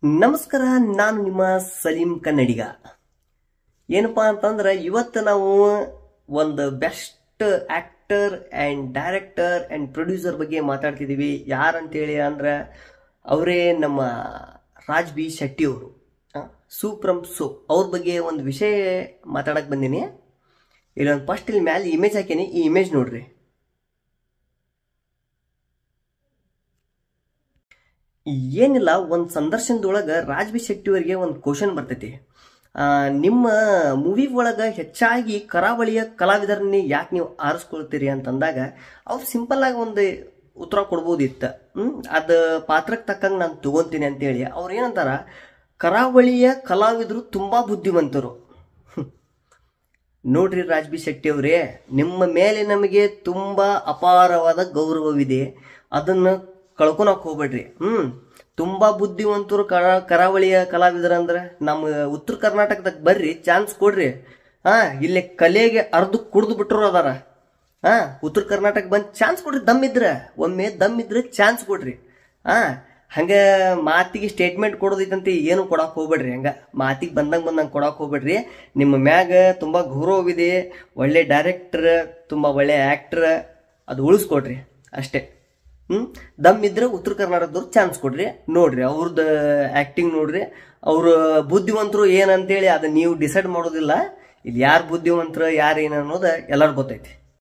ನಮಸ್ಕಾರ, ನಾನು ನಿಮ್ಮ ಸಲೀಂ ಕನ್ನಡಿಗ. ಏನಪ್ಪಾ ಅಂತಂದ್ರೆ ಇವತ್ತು ನಾವು ಒಂದು best actor and director and producer ಬಗ್ಗೆ ಮಾತಾಡ್ತಿದ್ದೀವಿ. ಯಾರಂತೇಳಿ ಅಂದ್ರೆ ಅವರೇ ನಮ್ಮ ರಾಜ್ ಬಿ ಶೆಟ್ಟಿ ಅವರು, ಸೂಪ್ರಮ್ ಸೋ ಅವ್ರ ಬಗ್ಗೆ ಒಂದು ವಿಷಯ ಮಾತಾಡಕ್ ಬಂದೀನಿ. ಇಲ್ಲೊಂದು ಫಸ್ಟ್ ಇಲ್ಲಿ ಮ್ಯಾಲೆ ಇಮೇಜ್ ಹಾಕೀನಿ, ಈ ಇಮೇಜ್ ನೋಡ್ರಿ. ಏನಿಲ್ಲ, ಒಂದು ಸಂದರ್ಶನದೊಳಗೆ ರಾಜ್ ಬಿ ಶೆಟ್ಟಿ ಅವರಿಗೆ ಒಂದು ಕ್ವಶನ್ ಬರ್ತೈತಿ. ನಿಮ್ಮ ಮೂವಿ ಒಳಗೆ ಹೆಚ್ಚಾಗಿ ಕರಾವಳಿಯ ಕಲಾವಿದರನ್ನೇ ಯಾಕೆ ನೀವು ಆರಿಸ್ಕೊಳ್ತೀರಿ ಅಂತಂದಾಗ ಅವ್ರು ಸಿಂಪಲ್ ಆಗಿ ಒಂದು ಉತ್ತರ ಕೊಡ್ಬೋದಿತ್ತು. ಅದು ಪಾತ್ರಕ್ಕೆ ತಕ್ಕಂಗೆ ನಾನು ತಗೊಂತೀನಿ ಅಂತೇಳಿ ಅವ್ರು ಏನಂತಾರ, ಕರಾವಳಿಯ ಕಲಾವಿದರು ತುಂಬಾ ಬುದ್ಧಿವಂತರು. ನೋಡ್ರಿ ರಾಜ್ ಬಿ ಶೆಟ್ಟಿ ಅವರೇ, ನಿಮ್ಮ ಮೇಲೆ ನಮಗೆ ತುಂಬಾ ಅಪಾರವಾದ ಗೌರವವಿದೆ, ಅದನ್ನ ಕಳ್ಕೊಳಕ್ ಹೋಗ್ಬೇಡ್ರಿ. ತುಂಬಾ ಬುದ್ಧಿವಂತರು ಕರಾವಳಿಯ ಕಲಾವಿದರಂದ್ರೆ ನಮ್ಮ ಉತ್ತರ ಕರ್ನಾಟಕದಾಗ ಬರ್ರಿ, ಚಾನ್ಸ್ ಕೊಡ್ರಿ. ಇಲ್ಲಿ ಕಲೆಗೆ ಅರ್ಧ ಕುಡ್ದು ಬಿಟ್ರು ಅದಾರ. ಉತ್ತರ ಕರ್ನಾಟಕ ಬಂದ್ ಚಾನ್ಸ್ ಕೊಡ್ರಿ, ಒಮ್ಮೆ ದಮ್ಮಿದ್ರೆ ಚಾನ್ಸ್ ಕೊಡ್ರಿ. ಹಂಗ ಮಾತಿಗೆ ಸ್ಟೇಟ್ಮೆಂಟ್ ಕೊಡೋದೈತಂತೆ ಏನು ಕೊಡಕ್ ಹೋಗ್ಬೇಡ್ರಿ. ಹಂಗ ಮಾತಿಗೆ ಬಂದಂಗೆ ಕೊಡಕ್ ಹೋಗ್ಬೇಡ್ರಿ. ನಿಮ್ಮ ಮ್ಯಾಗ ತುಂಬಾ ಗೌರವವಿದೆ, ಒಳ್ಳೆ ಡೈರೆಕ್ಟರ್, ತುಂಬಾ ಒಳ್ಳೆ ಆಕ್ಟರ್, ಅದು ಉಳಿಸ್ಕೊಡ್ರಿ ಅಷ್ಟೇ. ದಮ್ ಇದ್ರೆ ಉತ್ತರ ಕರ್ನಾಟಕದವ್ರು ಚಾನ್ಸ್ ಕೊಡ್ರಿ, ನೋಡ್ರಿ ಅವ್ರದ್ದು ಆಕ್ಟಿಂಗ್ ನೋಡ್ರಿ. ಅವ್ರ ಬುದ್ಧಿವಂತರು ಏನಂತೇಳಿ ಅದನ್ನ ನೀವು ಡಿಸೈಡ್ ಮಾಡೋದಿಲ್ಲ. ಇಲ್ಲಿ ಯಾರು ಬುದ್ಧಿವಂತರು ಯಾರು ಏನು ಅನ್ನೋದು ಎಲ್ಲರಿಗೂ ಗೊತ್ತೈತಿ.